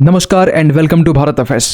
नमस्कार and welcome to Bharat affairs.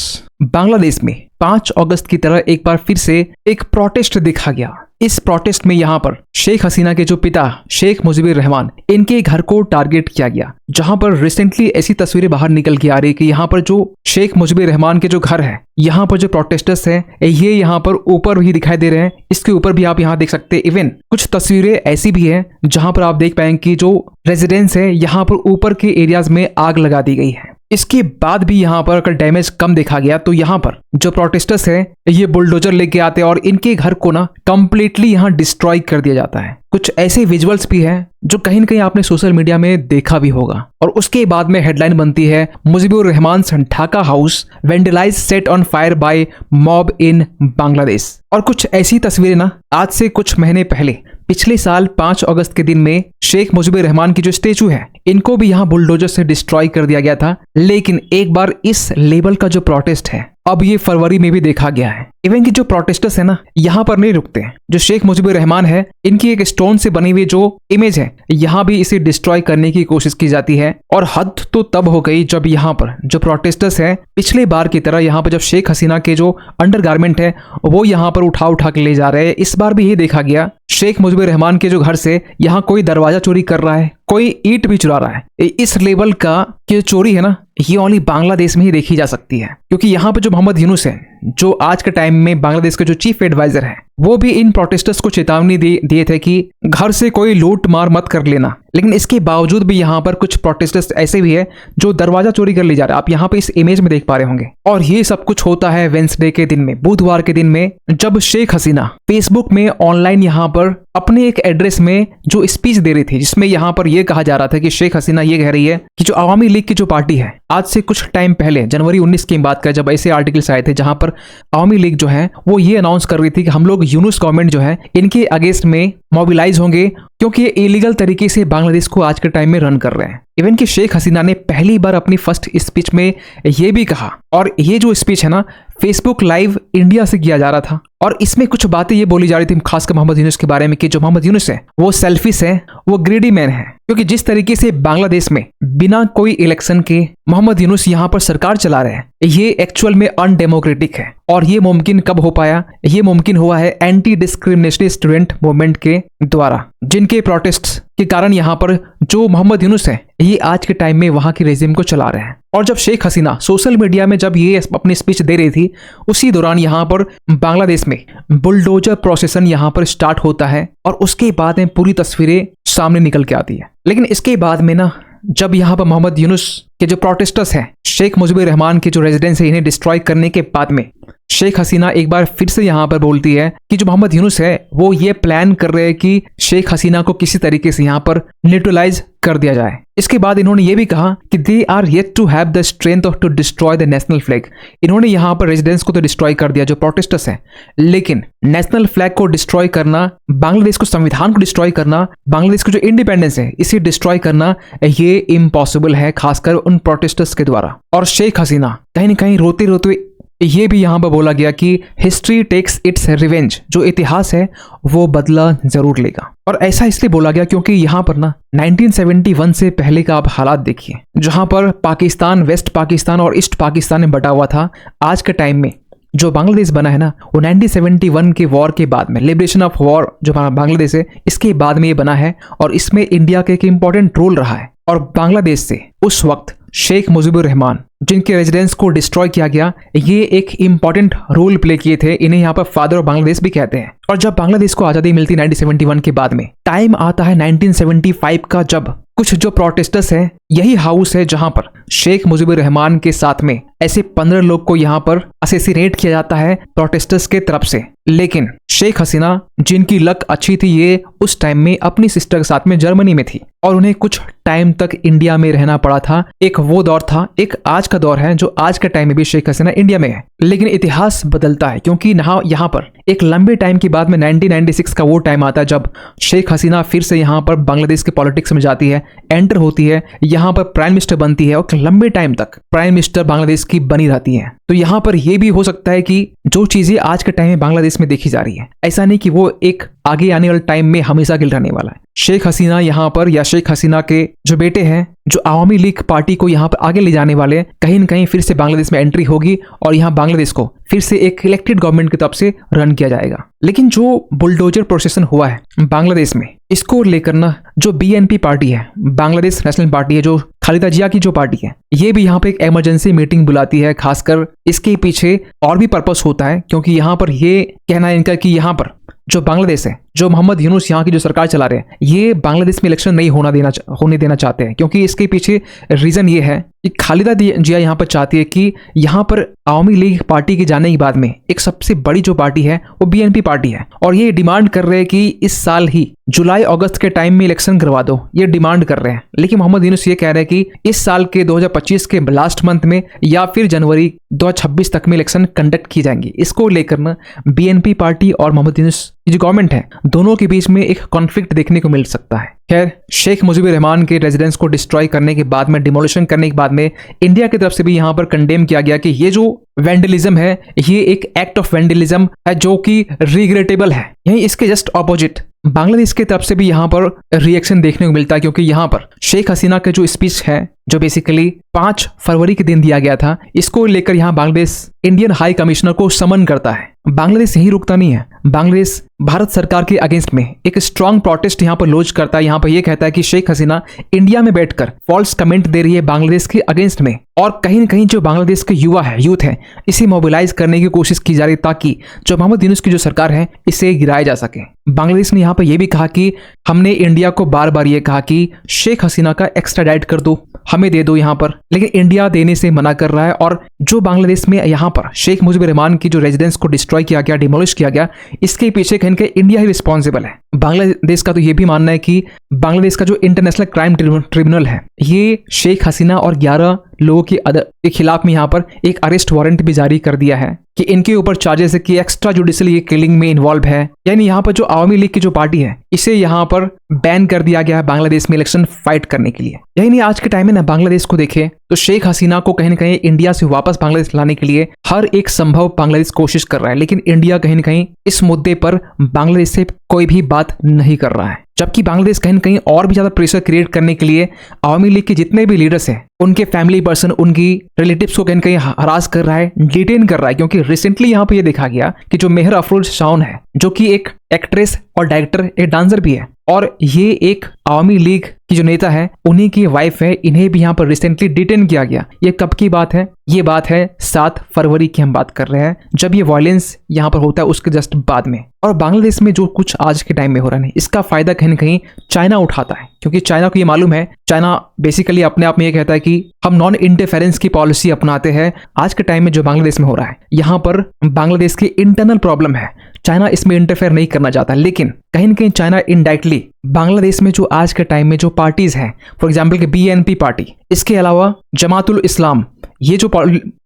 Bangladesh में 5 अगस्त की तरह एक बार फिर से एक प्रोटेस्ट देखा गया। इस प्रोटेस्ट में यहाँ पर शेख हसीना के जो पिता शेख मुजीबुर रहमान इनके घर को टारगेट किया गया, जहां पर रिसेंटली ऐसी तस्वीरें बाहर निकल के आ रही कि यहाँ पर जो शेख मुजीबुर रहमान के जो घर है, यहाँ पर जो प्रोटेस्टर्स हैं ये यहाँ पर ऊपर भी दिखाई दे रहे हैं। इसके ऊपर भी आप यहाँ देख सकते हैं। इवन कुछ तस्वीरें ऐसी भी हैं जहां पर आप देख पाएंगे कि जो रेजिडेंस है यहाँ पर ऊपर के एरियाज में आग लगा दी गई है। इसके बाद भी यहाँ पर अगर डैमेज कम देखा गया तो यहाँ पर जो प्रोटेस्टर्स है ये बुलडोजर लेके आते हैं और इनके घर को ना कंप्लीटली यहाँ डिस्ट्रॉय कर दिया जाता है। कुछ ऐसे विजुअल्स भी हैं जो कहीं न कहीं आपने सोशल मीडिया में देखा भी होगा। और उसके बाद में हेडलाइन बनती है Mujibur Rahman Dhaka house vandalise set on fire by mob in Bangladesh. और कुछ ऐसी तस्वीरें ना आज से कुछ महीने पहले पिछले साल 5 अगस्त के दिन में शेख मुजीबुर रहमान की जो स्टेचू है इनको भी यहाँ बुलडोजर से डिस्ट्रॉय कर दिया गया था। लेकिन एक बार इस लेवल का जो प्रोटेस्ट है अब ये फरवरी में भी देखा गया है। इवन की जो प्रोटेस्टर्स है ना यहाँ पर नहीं रुकते हैं। जो शेख मुजीबुर रहमान है इनकी एक स्टोन से बनी हुई जो इमेज है यहाँ भी इसे डिस्ट्रॉय करने की कोशिश की जाती है। और हद तो तब हो गई जब यहाँ पर जो प्रोटेस्टर्स है पिछले बार की तरह यहाँ पर जब शेख हसीना के जो अंडरगारमेंट है वो यहाँ पर उठा के ले जा रहे हैं। इस बार भी ये देखा गया शेख मुजीबुर रहमान के जो घर से यहाँ कोई दरवाजा चोरी कर रहा है, कोई ईंट भी चुरा रहा है। इस लेवल का जो चोरी है ना ये ओनली बांग्लादेश में ही देखी जा सकती है। क्योंकि यहाँ पे जो मोहम्मद यूनुस है जो आज के टाइम में बांग्लादेश के जो चीफ एडवाइजर है वो भी इन प्रोटेस्टर्स को चेतावनी दिए थे कि घर से कोई लूट मार मत कर लेना। लेकिन इसके बावजूद भी यहाँ पर कुछ प्रोटेस्टर्स ऐसे भी है जो दरवाजा चोरी कर ले जा रहे हैं। आप यहाँ पे इस इमेज में देख पा रहे होंगे। और ये सब कुछ होता है वेंसडे के दिन में, बुधवार के दिन में, जब शेख हसीना फेसबुक में ऑनलाइन यहाँ पर अपने एक एड्रेस में जो स्पीच दे रही थी जिसमें यहाँ पर यह कहा जा रहा था कि शेख हसीना ये कह रही है कि जो अवामी लीग की जो पार्टी है आज से कुछ टाइम पहले जनवरी 19 की बात का जब ऐसे आर्टिकल्स आए थे जहां पर अवामी लीग जो है वो ये अनाउंस कर रही थी कि हम लोग यूनुस गवर्नमेंट जो है इनके अगेंस्ट में मोबिलाइज होंगे क्योंकि ये इलीगल तरीके से बांग्लादेश को आज के टाइम में रन कर रहे हैं। इवन कि शेख हसीना ने पहली बार अपनी फर्स्ट स्पीच में ये भी कहा, और ये जो स्पीच है ना फेसबुक लाइव इंडिया से किया जा रहा था और इसमें कुछ बातें ये बोली जा रही थी खासकर मोहम्मद यूनुस के बारे में कि जो मोहम्मद यूनुस है वो सेल्फिश है, वो ग्रीडी मैन है। क्योंकि जिस तरीके से बांग्लादेश में बिना कोई इलेक्शन के मोहम्मद यूनुस यहाँ पर सरकार चला रहे हैं ये एक्चुअल में अनडेमोक्रेटिक है। और ये मुमकिन कब हो पाया? ये मुमकिन हुआ है एंटी डिस्क्रिमिनेशन स्टूडेंट मूवमेंट के द्वारा, जिनके प्रोटेस्ट के कारण यहाँ पर जो मोहम्मद यूनुस है ये आज के टाइम में वहां की रेजिम को चला रहे हैं। और जब शेख हसीना सोशल मीडिया में जब ये अपनी स्पीच दे रही थी उसी दौरान यहाँ पर बांग्लादेश में बुलडोजर प्रोसेसन यहाँ पर स्टार्ट होता है और उसके बाद में पूरी तस्वीरें सामने निकल के आती है। लेकिन इसके बाद में ना जब यहाँ पर मोहम्मद यूनुस के जो प्रोटेस्टर्स हैं शेख मुजीबुर रहमान के जो रेजिडेंस है इन्हें डिस्ट्रॉय करने के बाद में शेख हसीना एक बार फिर से यहाँ पर बोलती है कि जो मोहम्मद यूनुस है वो ये प्लान कर रहे हैं कि शेख हसीना को किसी तरीके से यहाँ पर न्यूट्रलाइज कर दिया जाए। इसके बाद इन्होंने ये भी कहा कि they are yet to have the strength of to destroy the national flag. इन्होंने यहाँ पर रेजिडेंस को तो डिस्ट्रॉय कर दिया जो प्रोटेस्टर्स हैं, लेकिन नेशनल फ्लैग को डिस्ट्रॉय करना, बांग्लादेश को संविधान को डिस्ट्रॉय करना, बांग्लादेश की जो इंडिपेंडेंस है इसे डिस्ट्रॉय करना ये इम्पॉसिबल है खासकर उन प्रोटेस्टर्स के द्वारा। और शेख हसीना कहीं न कहीं रोते रोते ये भी यहाँ पर बोला गया कि हिस्ट्री टेक्स इट्स रिवेंज, जो इतिहास है वो बदला जरूर लेगा। और ऐसा इसलिए बोला गया क्योंकि यहाँ पर ना 1971 से पहले का आप हालात देखिए जहां पर पाकिस्तान वेस्ट पाकिस्तान और ईस्ट पाकिस्तान में बटा हुआ था। आज के टाइम में जो बांग्लादेश बना है ना वो 1971 के वॉर के बाद में, लिबरेशन ऑफ वॉर जो बांग्लादेश है इसके बाद में ये बना है और इसमें इंडिया का एक इंपॉर्टेंट रोल रहा है। और बांग्लादेश से उस वक्त शेख मुजीबुर रहमान जिनके रेजिडेंस को डिस्ट्रॉय किया गया ये एक इंपॉर्टेंट रोल प्ले किए थे। इन्हें यहाँ पर फादर ऑफ बांग्लादेश भी कहते हैं। और जब बांग्लादेश को आजादी मिलती 1971 के बाद में टाइम आता है 1975 का, जब कुछ जो प्रोटेस्टर्स हैं यही हाउस है जहां पर शेख मुजीबुर रहमान के साथ में ऐसे 15 लोग को यहाँ पर असैसिनेट किया जाता है प्रोटेस्टर्स के तरफ से। लेकिन शेख हसीना जिनकी लक अच्छी थी ये उस टाइम में अपनी सिस्टर के साथ में जर्मनी में थी और उन्हें कुछ टाइम तक इंडिया में रहना पड़ा था। एक वो दौर था, एक आज का दौर है जो आज के टाइम में भी शेख हसीना इंडिया में है। लेकिन इतिहास बदलता है क्योंकि यहाँ पर एक लंबे टाइम के बाद में 1996 का वो टाइम आता है जब शेख हसीना फिर से यहाँ पर बांग्लादेश के पॉलिटिक्स में जाती है, एंटर होती है, यहाँ पर प्राइम मिनिस्टर बनती है और लंबे टाइम तक प्राइम मिनिस्टर बांग्लादेश की बनी रहती है। तो यहाँ पर यह भी हो सकता है कि जो चीजें आज के टाइम में बांग्लादेश में देखी जा रही है, ऐसा नहीं कि वो एक आगे आने वाले टाइम में हमेशा के लिए रहने वाला है। शेख हसीना यहाँ पर, या शेख हसीना के जो बेटे हैं, जो आवामी लीग पार्टी को यहाँ पर आगे ले जाने वाले, कहीं न कहीं फिर से बांग्लादेश में एंट्री होगी और यहाँ बांग्लादेश को फिर से एक इलेक्टेड गवर्नमेंट की तरफ से रन किया जाएगा। लेकिन जो बुलडोजर प्रोसेसन हुआ है बांग्लादेश में, इसको लेकर ना जो बीएनपी पार्टी है, बांग्लादेश नेशनल पार्टी है, जो खालिदा जिया की जो पार्टी है, ये भी यहाँ पे एक इमरजेंसी मीटिंग बुलाती है। खासकर इसके पीछे और भी पर्पस होता है, क्योंकि यहाँ पर ये कहना है इनका कि यहाँ पर जो बांग्लादेश है, जो मोहम्मद यूनुस यहाँ की जो सरकार चला रहे हैं, ये बांग्लादेश में इलेक्शन नहीं होने देना चाहते हैं। क्योंकि इसके पीछे रीजन ये है कि खालिदा जिया यहाँ पर चाहती है कि यहाँ पर आवामी लीग पार्टी के जाने के बाद में एक सबसे बड़ी जो पार्टी है वो बीएनपी पार्टी है, और ये डिमांड कर रहे हैं कि इस साल ही जुलाई अगस्त के टाइम में इलेक्शन करवा दो, ये डिमांड कर रहे हैं। लेकिन मोहम्मद यूनुस ये कह रहे हैं कि इस साल के 2025 के लास्ट मंथ में या फिर जनवरी 2026 तक में इलेक्शन कंडक्ट की जाएंगी। इसको लेकर ना बीएनपी पार्टी और मोहम्मद यूनुस की जो गवर्नमेंट है, दोनों के बीच में एक कॉन्फ्लिक्ट देखने को मिल सकता है। खैर, शेख मुजीबुर रहमान के रेजिडेंस को डिस्ट्रॉय करने के बाद में, डिमोलिशन करने के बाद में, इंडिया की तरफ से भी यहाँ पर कंडेम किया गया कि ये जो वैंडलिज्म है, ये एक एक्ट ऑफ वैंडलिज्म है जो कि रिग्रेटेबल है। यही इसके जस्ट ऑपोजिट बांग्लादेश की तरफ से भी यहाँ पर रिएक्शन देखने को मिलता है, क्योंकि यहाँ पर शेख हसीना का जो स्पीच है, जो बेसिकली 5 फरवरी के दिन दिया गया था, इसको लेकर यहाँ बांग्लादेश इंडियन हाई कमिश्नर को समन करता है। बांग्लादेश यही रुकता नहीं है, बांग्लादेश भारत सरकार के अगेंस्ट में एक स्ट्रांग प्रोटेस्ट यहाँ पर लॉन्च करता है। यहाँ पर यह कहता है कि शेख हसीना इंडिया में बैठकर फॉल्स कमेंट दे रही है बांग्लादेश के अगेंस्ट में, और कहीं न कहीं जो बांग्लादेश के यूथ है, इसे मोबिलाइज करने की कोशिश की जा रही है ताकि जो मोहम्मद यूनुस की जो सरकार है, इसे गिराया जा सके। बांग्लादेश ने यहाँ पर यह भी कहा कि हमने इंडिया को बार बार ये कहा कि शेख हसीना का एक्स्ट्राडाइट कर दो, हमें दे दो यहाँ पर, लेकिन इंडिया देने से मना कर रहा है। और जो बांग्लादेश में यहाँ पर शेख मुजीबुर रहमान की जो रेजिडेंस को डिस्ट्रॉय किया गया, डिमोलिश किया गया, इसके पीछे कहीं के इंडिया ही रिस्पॉन्सिबल है। बांग्लादेश का तो ये भी मानना है कि बांग्लादेश का जो इंटरनेशनल क्राइम ट्रिब्यूनल है, ये शेख हसीना और 11 लोगों के खिलाफ में यहाँ पर एक अरेस्ट वारंट भी जारी कर दिया है कि इनके ऊपर चार्जेस है कि एक्स्ट्रा जुडिशियल ये किलिंग में इन्वॉल्व है। यानी यहाँ पर जो आवामी लीग की जो पार्टी है, इसे यहाँ पर बैन कर दिया गया है बांग्लादेश में इलेक्शन फाइट करने के लिए। यही नहीं, आज के टाइम में ना बांग्लादेश को देखे तो शेख हसीना को कहीं न कहीं इंडिया से वापस बांग्लादेश लाने के लिए हर एक संभव बांग्लादेश कोशिश कर रहा है, लेकिन इंडिया कहीं न कहीं इस मुद्दे पर बांग्लादेश से कोई भी बात नहीं कर रहा है। जबकि बांग्लादेश कहीं न कहीं और भी ज्यादा प्रेशर क्रिएट करने के लिए आवामी लीग के जितने भी लीडर्स हैं, उनके फैमिली पर्सन, उनकी रिलेटिव्स को कहीं न कहीं हरास कर रहा है, डिटेन कर रहा है। क्योंकि रिसेंटली यहाँ पे ये देखा गया कि जो मेहर अफरोज शाओन है, जो कि एक एक्ट्रेस और डायरेक्टर, एक डांसर भी है, और ये एक आवामी लीग की जो नेता है, उन्हीं की वाइफ है, इन्हें भी यहाँ पर रिसेंटली डिटेन किया गया। ये कब की बात है? ये बात है 7 फरवरी की हम बात कर रहे हैं, जब ये वायलेंस यहाँ पर होता है उसके जस्ट बाद में। और बांग्लादेश में जो कुछ आज के टाइम में हो रहा है, इसका फायदा कहीं न कहीं चाइना उठाता है, क्योंकि चाइना को ये मालूम है, चाइना बेसिकली अपने आप में ये कहता है कि हम नॉन इंटरफेरेंस की पॉलिसी अपनाते हैं। आज के टाइम में जो बांग्लादेश में हो रहा है, यहाँ पर बांग्लादेश की इंटरनल प्रॉब्लम है, चाइना इसमें इंटरफेयर नहीं करना चाहता, लेकिन कहीं न कहीं चाइना इनडायरेक्टली बांग्लादेश में जो आज के टाइम में जो पार्टीज हैं, फॉर एग्जांपल के बीएनपी पार्टी, इसके अलावा जमातुल इस्लाम, ये जो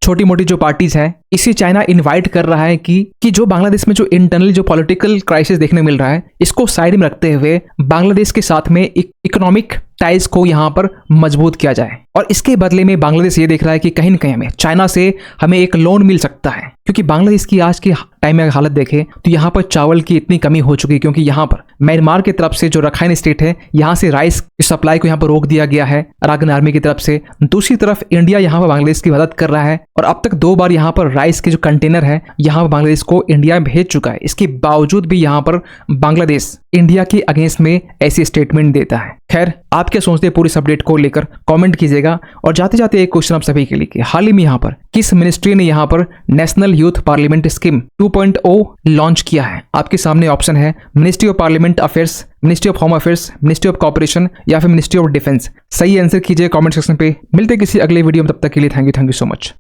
छोटी मोटी जो पार्टीज है, इसे चाइना इनवाइट कर रहा है कि जो बांग्लादेश में जो इंटरनल जो पॉलिटिकल क्राइसिस देखने मिल रहा है, इसको साइड में रखते हुए बांग्लादेश के साथ में इकोनॉमिक टाइज को यहाँ पर मजबूत किया जाए। और इसके बदले में बांग्लादेश ये देख रहा है कि कहीं न कहीं हमें चाइना से हमें एक लोन मिल सकता है, क्योंकि बांग्लादेश की आज के टाइम में हालत देखें तो यहाँ पर चावल की इतनी कमी हो चुकी है, क्योंकि यहाँ पर म्यांमार की तरफ से जो रखाइन स्टेट है, यहाँ से राइस की सप्लाई को यहाँ पर रोक दिया गया है अराकन आर्मी की तरफ से। दूसरी तरफ इंडिया यहाँ पर बांग्लादेश की मदद कर रहा है, और अब तक 2 बार यहाँ पर राइस के जो कंटेनर है, यहाँ पर बांग्लादेश को इंडिया भेज चुका है। इसके बावजूद भी यहाँ पर बांग्लादेश इंडिया के अगेंस्ट में ऐसी स्टेटमेंट देता है। खैर, आप क्या सोचते हैं पूरी इस अपडेट को लेकर, कमेंट कीजिएगा। और जाते जाते एक क्वेश्चन आप सभी के लिए, हाल ही में यहाँ पर किस मिनिस्ट्री ने यहाँ पर national youth parliament scheme 2.0 launch किया है? आपके सामने ऑप्शन है ministry of parliament affairs, ministry of home affairs, ministry of corporation या फिर मिनिस्ट्री ऑफ डिफेंस। सही आंसर कीजिए कमेंट सेक्शन पे। मिलते किसी अगले वीडियो में, तब तक के लिए थैंक यू सो मच।